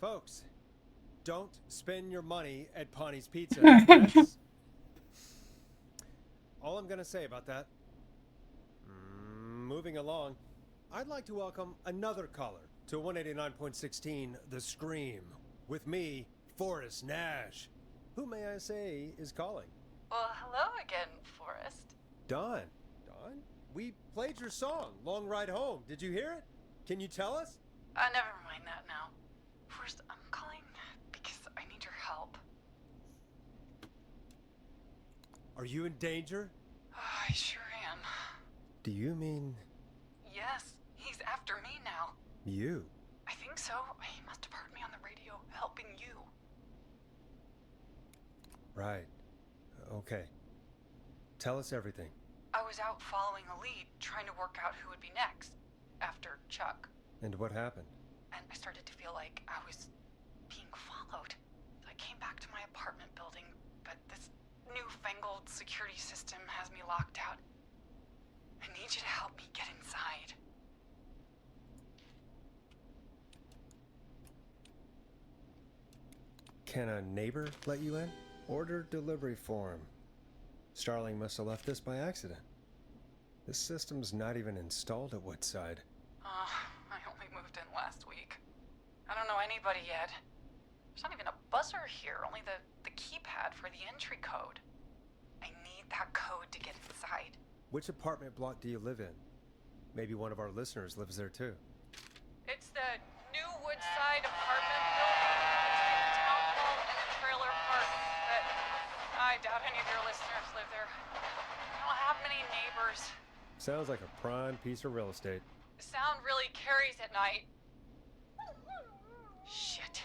Folks, don't spend your money at Pawnee Pizza. That's all I'm gonna say about that. Moving along, I'd like to welcome another caller to 189.16 The Scream. With me, Forrest Nash. Who may I say is calling? Well, hello again, Forrest. Don, we played your song, Long Ride Home. Did you hear it? Can you tell us? Never mind that now. Forrest, I'm calling because I need your help. Are you in danger? I sure am. Do you mean Yes, he's after me now. you? I think so. He must have heard me on the radio helping you. Right. Okay. Tell us everything. I was out following a lead, trying to work out who would be next, after Chuck. And what happened? And I started to feel like I was being followed. I came back to my apartment building, but this newfangled security system has me locked out. I need you to help me get inside. Can a neighbor let you in? Order delivery form. Starling must have left this by accident. This system's not even installed at Woodside. I only moved in last week. I don't know anybody yet. There's not even a buzzer here, only the keypad for the entry code. I need that code to get inside. Which apartment block do you live in? Maybe one of our listeners lives there too. It's the new Woodside apartment building between the town hall and the trailer park, but I doubt any of your listeners live there. I don't have many neighbors. Sounds like a prime piece of real estate. The sound really carries at night. Shit.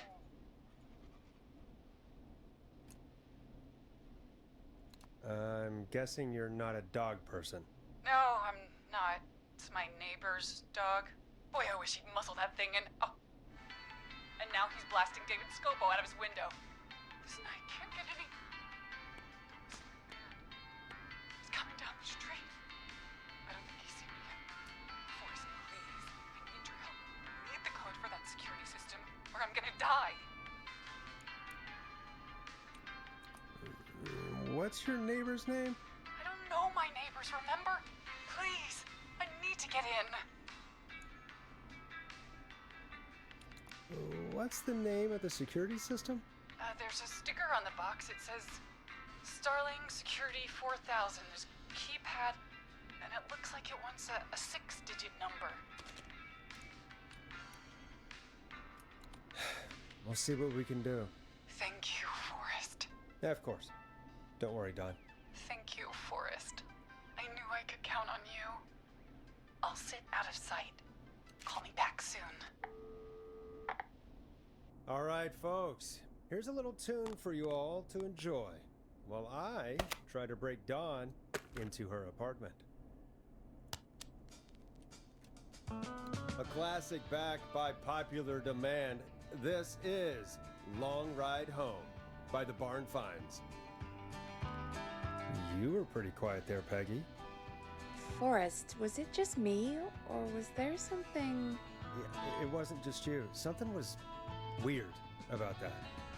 I'm guessing you're not a dog person. No, I'm not. It's my neighbor's dog. Boy, I wish he'd muzzle that thing in. Oh. And now he's blasting David Scopo out of his window. This night can't get any... He's coming down the street. I don't think he's seen me yet. Forrest, please. I need your help. I need the code for that security system, or I'm gonna die. What's your neighbor's name? I don't know my neighbors, remember? Please, I need to get in. What's the name of the security system? There's a sticker on the box. It says Starling Security 4000. There's a keypad, and it looks like it wants a 6-digit number. We'll see what we can do. Thank you, Forrest. Yeah, of course. Don't worry, Don. Thank you, Forrest. I knew I could count on you. I'll sit out of sight. Call me back soon. All right, folks. Here's a little tune for you all to enjoy while I try to break Dawn into her apartment. A classic backed by popular demand. This is Long Ride Home by the Barn Finds. You were pretty quiet there, Peggy. Forrest, was it just me, or was there something... Yeah, it wasn't just you. Something was weird about that.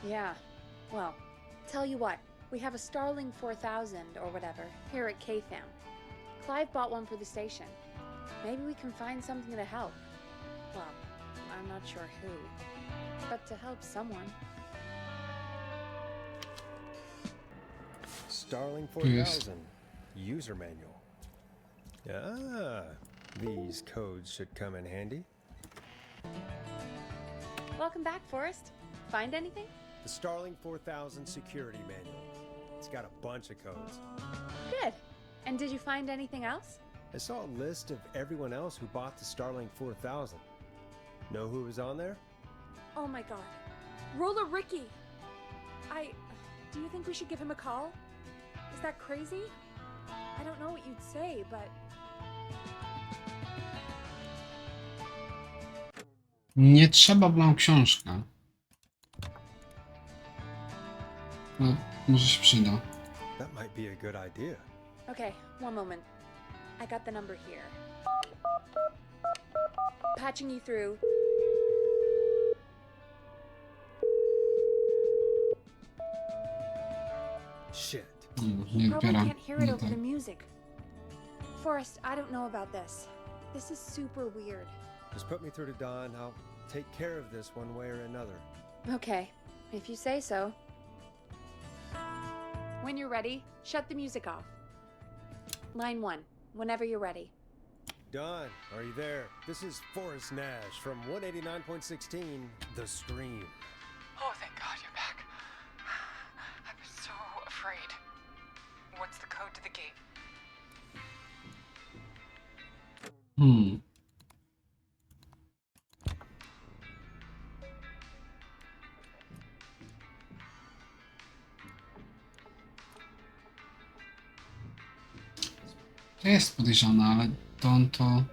Yeah, well, tell you what, we have a Starling 4000 or whatever here at KFAM. Clive bought one for the station. Maybe we can find something to help. Well, I'm not sure who, but to help someone. Starling 4000 user manual. Ah, these codes should come in handy. Welcome back, Forrest. Find anything? The Starling 4000 security manual. It's got a bunch of codes. Good. And did you find anything else? I saw a list of everyone else who bought the Starling 4000. Know who was on there? Oh my god. Roller Ricky! Do you think we should give him a call? Is that crazy? I don't know what you'd say, but... Nie trzeba, bo mam książkę. No, może się przyda. That might be a good idea. Okay, one moment. I got the number here. Patching you through. Shit. Nie Probably odbiera. can't hear it Nie over tak. the music. Forrest, I don't know about this. This is super weird. Just put me through to Don. I'll take care of this one way or another. Okay, if you say so. When you're ready, shut the music off. Line 1, whenever you're ready. Don, are you there? This is Forrest Nash from 189.16, The Scream. Oh, thank God you're back. I've been so afraid. What's the code to the gate? To jest podejrzane, ale Don to...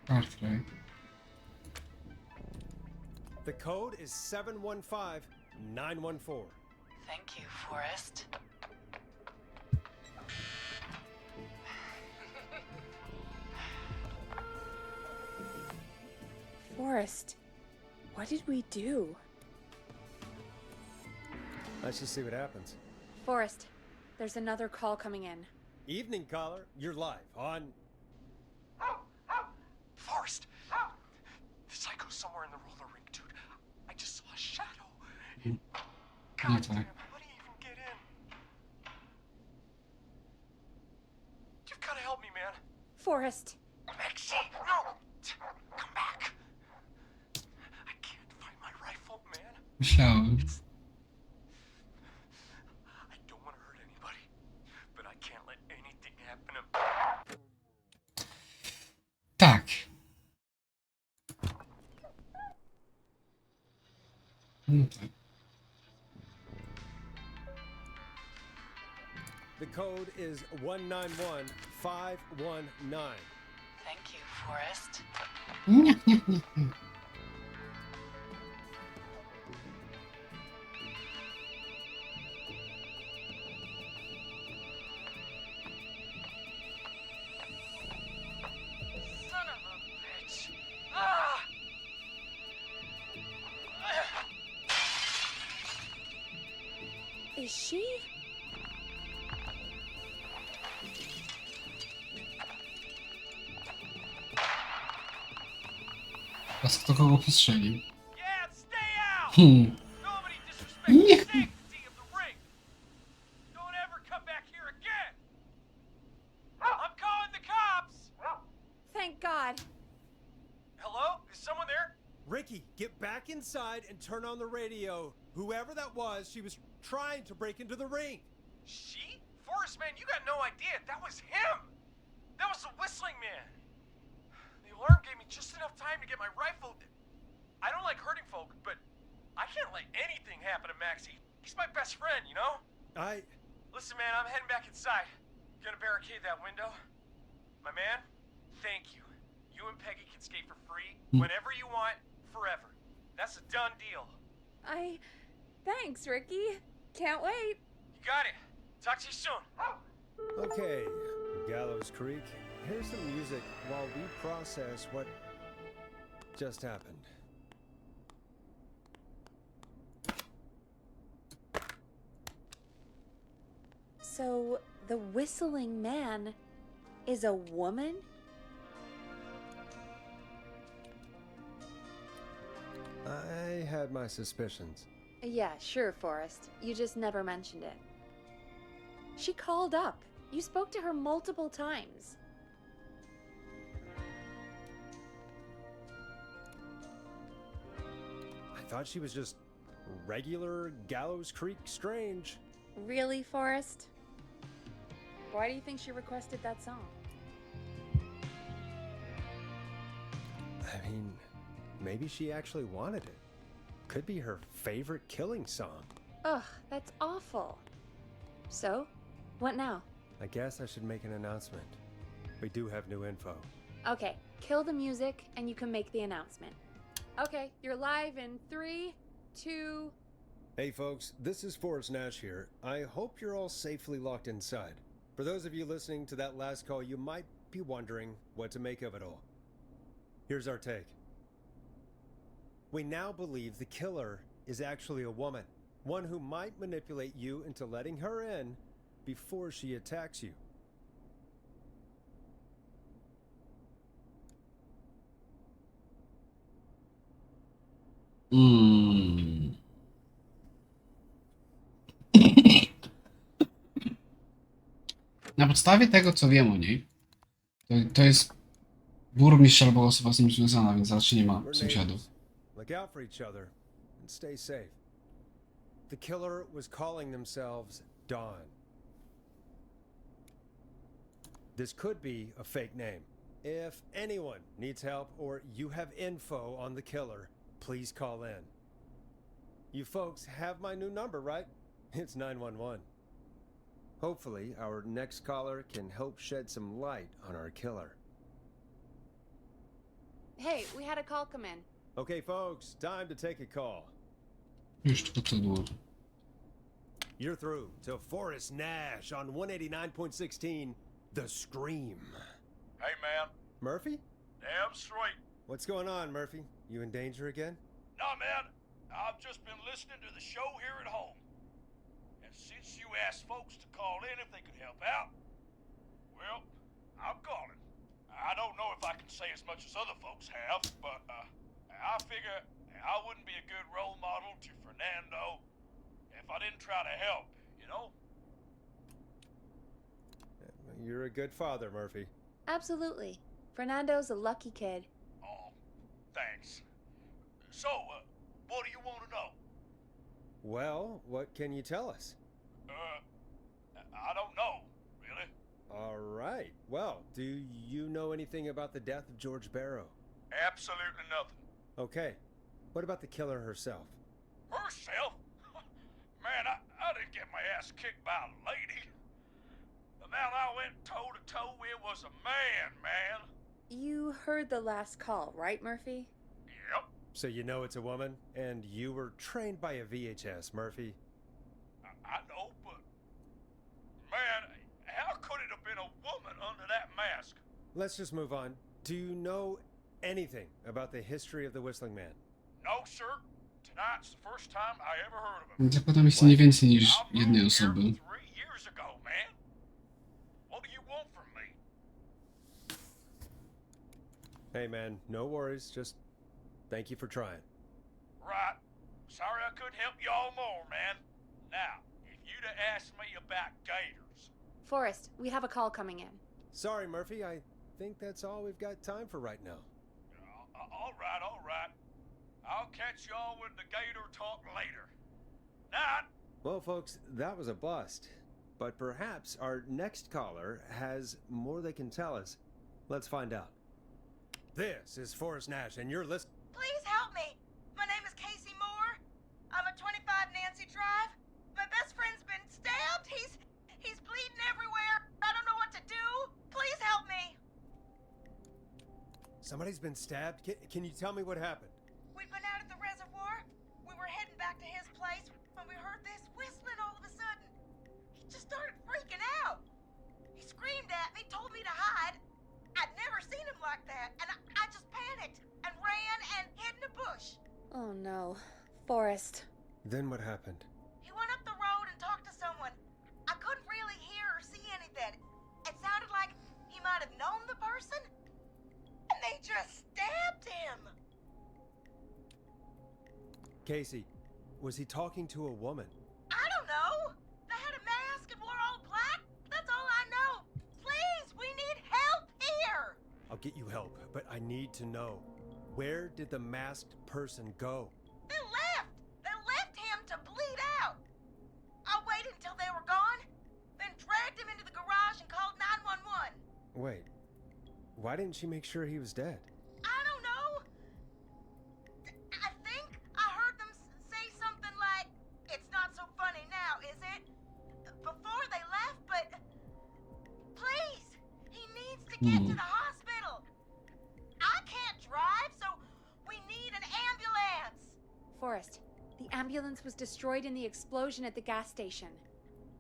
Cartwright. The code is 715914. Thank you, Forrest. Forrest, what did we do? Let's just see what happens. Forrest, there's another call coming in. Evening caller, you're live on. Forrest! The psycho's somewhere in the roller rink, dude. I just saw a shadow. Nie God damn, tak. how do you even get in? You've gotta help me, man. Forrest, Maxie, no! Come back. I can't find my rifle, man. Myślałem. I don't want to hurt anybody, but I can't let anything happen to... Tak. No tak. The code is 191519. Thank you, Forrest. Nie, nie, nie, nie. Son of a bitch! Ah! is she? Teraz kto kogo postrzelił? Yeah, stay out! Nobody disrespect Nie. the sanctity of the ring! Don't ever come back here again! I'm calling the cops! Thank God. Hello? Is someone there? Ricky, get back inside and turn on the radio. Whoever that was, she was trying to break into the ring. She? Forrest, man, you got no idea. That was him! That was the whistling man! The alarm gave me just enough time to get my rifle. I don't like hurting folk, but I can't let anything happen to Maxie. He's my best friend, you know? Listen, man, I'm heading back inside. Gonna barricade that window. My man, thank you. You and Peggy can skate for free whenever you want, forever. That's a done deal. Thanks, Ricky. Can't wait. You got it. Talk to you soon. Okay, Gallows Creek. Here's some music while we process what just happened. So, the whistling man is a woman? I had my suspicions. Yeah, sure, Forrest. You just never mentioned it. She called up. You spoke to her multiple times. I thought she was just regular Gallows Creek Strange. Really, Forrest? Why do you think she requested that song? I mean, maybe she actually wanted it. Could be her favorite killing song. Ugh, that's awful. So, what now? I guess I should make an announcement. We do have new info. Okay, kill the music and you can make the announcement. Okay, you're live in 3, 2... Hey folks, this is Forrest Nash here. I hope you're all safely locked inside. For those of you listening to that last call, you might be wondering what to make of it all. Here's our take. We now believe the killer is actually a woman, one who might manipulate you into letting her in before she attacks you. Na podstawie tego, co wiem o niej, to jest burmistrz albo osoba z nim związana, więc raczej nie ma We're sąsiadów. neighbors. Look out for each other and stay safe. The killer was calling themselves Dawn. This could be a fake name. If anyone needs help or you have info on the killer, please call in. You folks have my new number, right? It's 911. Hopefully, our next caller can help shed some light on our killer. Hey, we had a call come in. Okay, folks, time to take a call. Już tylko to było. You're through to Forrest Nash on 189.16, The Scream. Hey, man. Murphy? Damn straight. What's going on, Murphy? You in danger again? Nah, man. I've just been listening to the show here at home. And since you asked folks to call in if they could help out, well, I'm calling. I don't know if I can say as much as other folks have, but I figure I wouldn't be a good role model to Fernando if I didn't try to help, you know? You're a good father, Murphy. Absolutely. Fernando's a lucky kid. Oh, thanks. So, what do you want to know? Well, what can you tell us? I don't know, really. All right. Well, do you know anything about the death of George Barrow? Absolutely nothing. Okay. What about the killer herself? Herself? Man, I didn't get my ass kicked by a lady. The man I went toe-to-toe with was a man. You heard the last call, right, Murphy? Yep. So you know it's a woman, and you were trained by a VHS, Murphy. I know, but... Man, how could it have been a woman under that mask? Let's just move on. Do you know anything about the history of the Whistling Man? No, sir. Tonight's the first time I ever heard of him. Więc zakładam, jest nie więcej niż I jednej moved here osoby. 3 years ago, man. What do you want from me? Hey, man, no worries. Just thank you for trying. Right. Sorry I couldn't help y'all more, man. Now, if you'd have asked me about gators... Forrest, we have a call coming in. Sorry, Murphy. I think that's all we've got time for right now. All right. I'll catch y'all with the gator talk later. Night. Well, folks, that was a bust. But perhaps our next caller has more they can tell us. Let's find out. This is Forrest Nash, and you're listening. Please help me. My name is Casey Moore. I'm at 25 Nancy Drive. My best friend's been stabbed. He's bleeding everywhere. I don't know what to do. Please help me. Somebody's been stabbed? Can you tell me what happened? We'd been out at the reservoir. We were heading back to his place when we heard this whistling all of a sudden. He just started freaking out. He screamed at me, told me to hide. I'd never seen him like that, and I just panicked and ran and hid in a bush. Oh no. Forrest. Then what happened? He went up the road and talked to someone. I couldn't really hear or see anything. It sounded like he might have known the person, and they just stabbed him. Casey, was he talking to a woman? I don't know. They had a mask and wore all black. That's all I know. Please, we need help here. I'll get you help, but I need to know. Where did the masked person go? They left. They left him to bleed out. I waited until they were gone, then dragged him into the garage and called 911. Wait, why didn't she make sure he was dead? I don't know. I think I heard them say something like, "It's not so funny now, is it?" before they left, but please, he needs to get to the hospital. I can't drive, so we need an ambulance. Forrest, the ambulance was destroyed in the explosion at the gas station.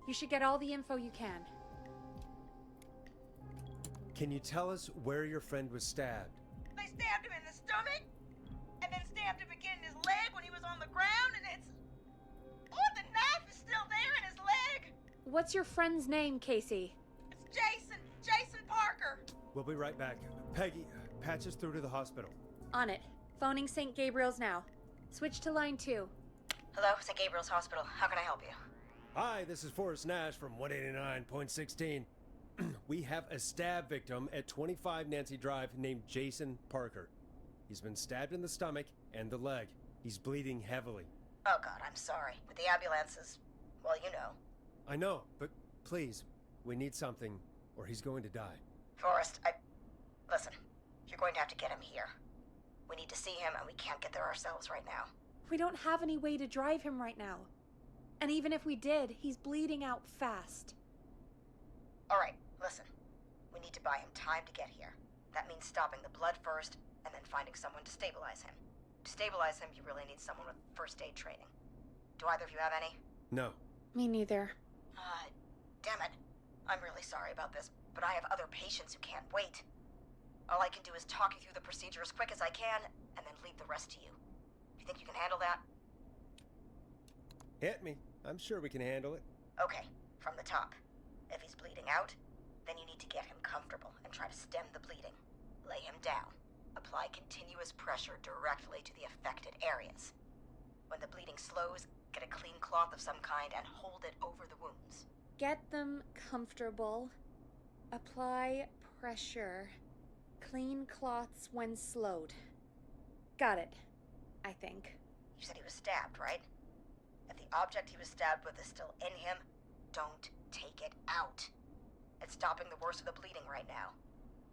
You should get all the info you can. Can you tell us where your friend was stabbed? They stabbed him in the stomach, and then stabbed stabbed him again in his leg when he was on the ground, and it's... Oh, the knife is still there in his leg! What's your friend's name, Casey? It's Jason. Jason Parker. We'll be right back. Peggy, patch us through to the hospital. On it. Phoning St. Gabriel's now. Switch to line 2. Hello, St. Gabriel's Hospital. How can I help you? Hi, this is Forrest Nash from 189.16. We have a stab victim at 25 Nancy Drive named Jason Parker. He's been stabbed in the stomach and the leg. He's bleeding heavily. Oh, God, I'm sorry. With the ambulances, well, you know. I know, but please, we need something or he's going to die. Forrest, Listen, you're going to have to get him here. We need to see him, and we can't get there ourselves right now. We don't have any way to drive him right now. And even if we did, he's bleeding out fast. All right, listen. We need to buy him time to get here. That means stopping the blood first, and then finding someone to stabilize him. To stabilize him, you really need someone with first aid training. Do either of you have any? No. Me neither. Damn it. I'm really sorry about this, but I have other patients who can't wait. All I can do is talk you through the procedure as quick as I can, and then leave the rest to you. Do you think you can handle that? Hit me. I'm sure we can handle it. Okay, from the top. If he's bleeding out, then you need to get him comfortable and try to stem the bleeding. Lay him down. Apply continuous pressure directly to the affected areas. When the bleeding slows, get a clean cloth of some kind and hold it over the wounds. Get them comfortable. Apply pressure. Clean cloths when slowed. Got it, I think. You said he was stabbed, right? If the object he was stabbed with is still in him, don't take it out. It's stopping the worst of the bleeding right now.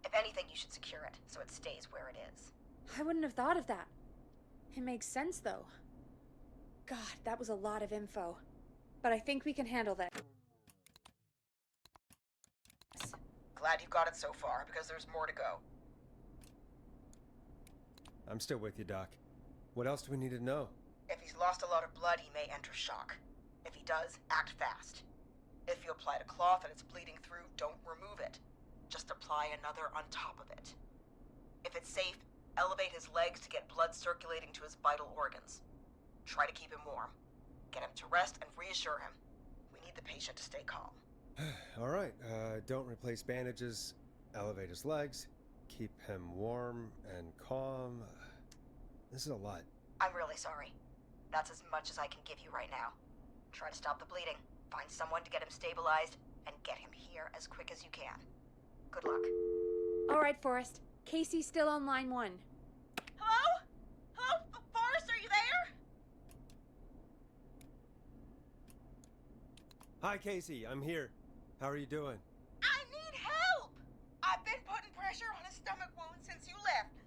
If anything, you should secure it so it stays where it is. I wouldn't have thought of that. It makes sense, though. God, that was a lot of info. But I think we can handle that. Glad you got it so far, because there's more to go. I'm still with you, Doc. What else do we need to know? If he's lost a lot of blood, he may enter shock. If he does, act fast. If you applied a cloth and it's bleeding through, don't remove it. Just apply another on top of it. If it's safe, elevate his legs to get blood circulating to his vital organs. Try to keep him warm. Get him to rest and reassure him. We need the patient to stay calm. All right, don't replace bandages. Elevate his legs. Keep him warm and calm. This is a lot. I'm really sorry. That's as much as I can give you right now. Try to stop the bleeding, find someone to get him stabilized, and get him here as quick as you can. Good luck. All right, Forrest. Casey's still on line 1. Hello? Hello? Forrest, are you there? Hi, Casey. I'm here. How are you doing? I need help! I've been putting pressure on his stomach wound since you left,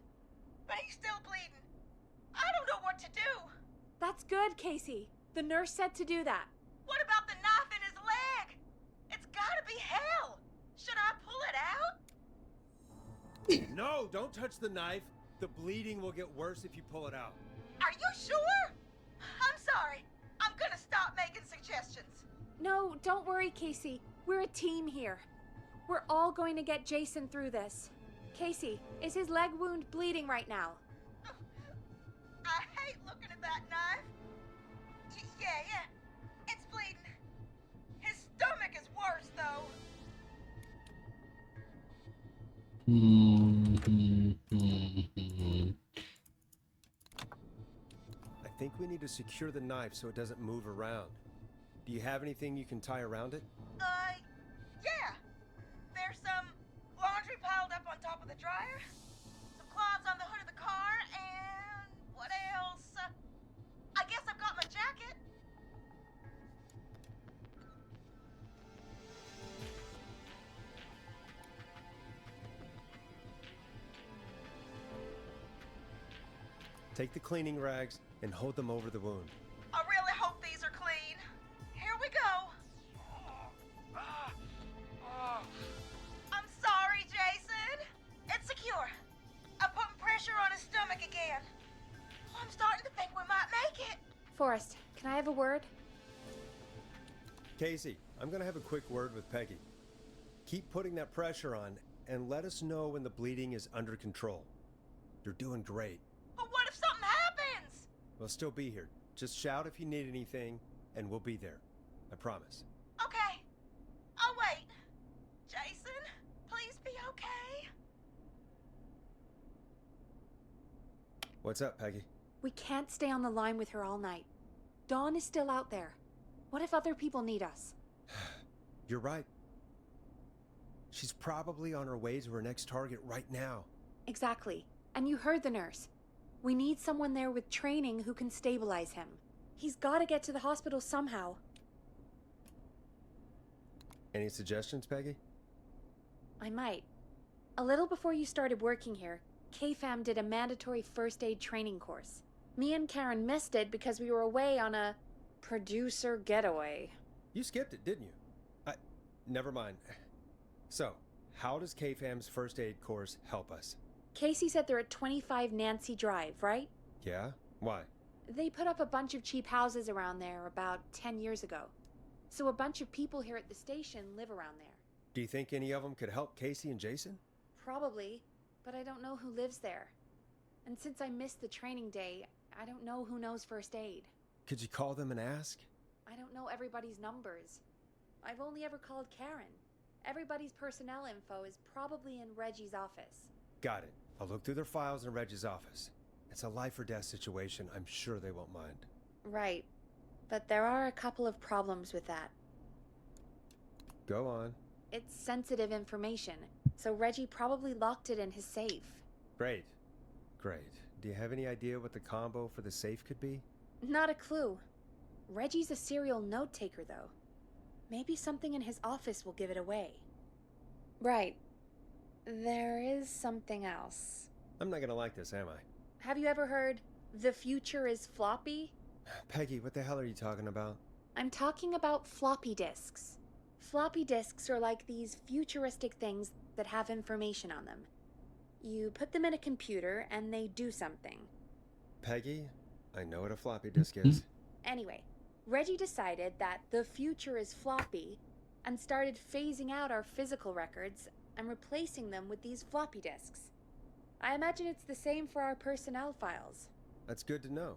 but he's still bleeding. I don't know what to do. That's good, Casey. The nurse said to do that. What about the knife in his leg? It's gotta be hell. Should I pull it out? No, don't touch the knife. The bleeding will get worse if you pull it out. Are you sure? I'm sorry. I'm gonna stop making suggestions. No, don't worry, Casey. We're a team here. We're all going to get Jason through this. Casey, is his leg wound bleeding right now? I hate looking at that knife. Yeah. It's bleeding. His stomach is worse, though. I think we need to secure the knife so it doesn't move around. Do you have anything you can tie around it? Yeah. There's some laundry piled up on top of the dryer, some cloths on the hood of the car, and what else? I guess I've got my jacket. Take the cleaning rags and hold them over the wound. I really hope these are clean. Here we go. I'm sorry, Jason. It's secure. I'm putting pressure on his stomach again. I'm starting to think we might make it. Forrest, can I have a word? Casey, I'm gonna have a quick word with Peggy. Keep putting that pressure on and let us know when the bleeding is under control. You're doing great. But what if something happens? We'll still be here. Just shout if you need anything, and we'll be there. I promise. Okay. I'll wait. Jason, please be okay. What's up, Peggy? We can't stay on the line with her all night. Dawn is still out there. What if other people need us? You're right. She's probably on her way to her next target right now. Exactly. And you heard the nurse. We need someone there with training who can stabilize him. He's gotta get to the hospital somehow. Any suggestions, Peggy? I might. A little before you started working here, KFAM did a mandatory first aid training course. Me and Karen missed it because we were away on a producer getaway. You skipped it, didn't you? Never mind. So, how does KFAM's first aid course help us? Casey said they're at 25 Nancy Drive, right? Yeah? Why? They put up a bunch of cheap houses around there about 10 years ago. So a bunch of people here at the station live around there. Do you think any of them could help Casey and Jason? Probably, but I don't know who lives there. And since I missed the training day, I don't know who knows first aid. Could you call them and ask? I don't know everybody's numbers. I've only ever called Karen. Everybody's personnel info is probably in Reggie's office. Got it. I'll look through their files in Reggie's office. It's a life or death situation. I'm sure they won't mind. Right. But there are a couple of problems with that. Go on. It's sensitive information, so Reggie probably locked it in his safe. Great. Great. Do you have any idea what the combo for the safe could be? Not a clue. Reggie's a serial note taker, though. Maybe something in his office will give it away. Right. There is something else. I'm not gonna like this, am I? Have you ever heard, the future is floppy? Peggy, what the hell are you talking about? I'm talking about floppy disks. Floppy disks are like these futuristic things that have information on them. You put them in a computer and they do something. Peggy, I know what a floppy disk is. Anyway, Reggie decided that the future is floppy and started phasing out our physical records and replacing them with these floppy disks. I imagine it's the same for our personnel files. That's good to know.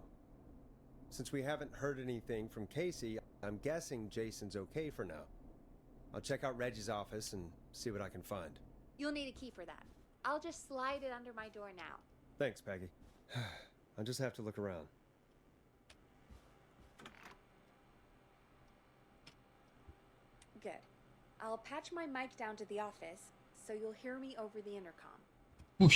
Since we haven't heard anything from Casey, I'm guessing Jason's okay for now. I'll check out Reggie's office and see what I can find. You'll need a key for that. I'll just slide it under my door now. Thanks, Peggy. I'll just have to look around. Good. I'll patch my mic down to the office, so you'll hear me over the intercom. Push.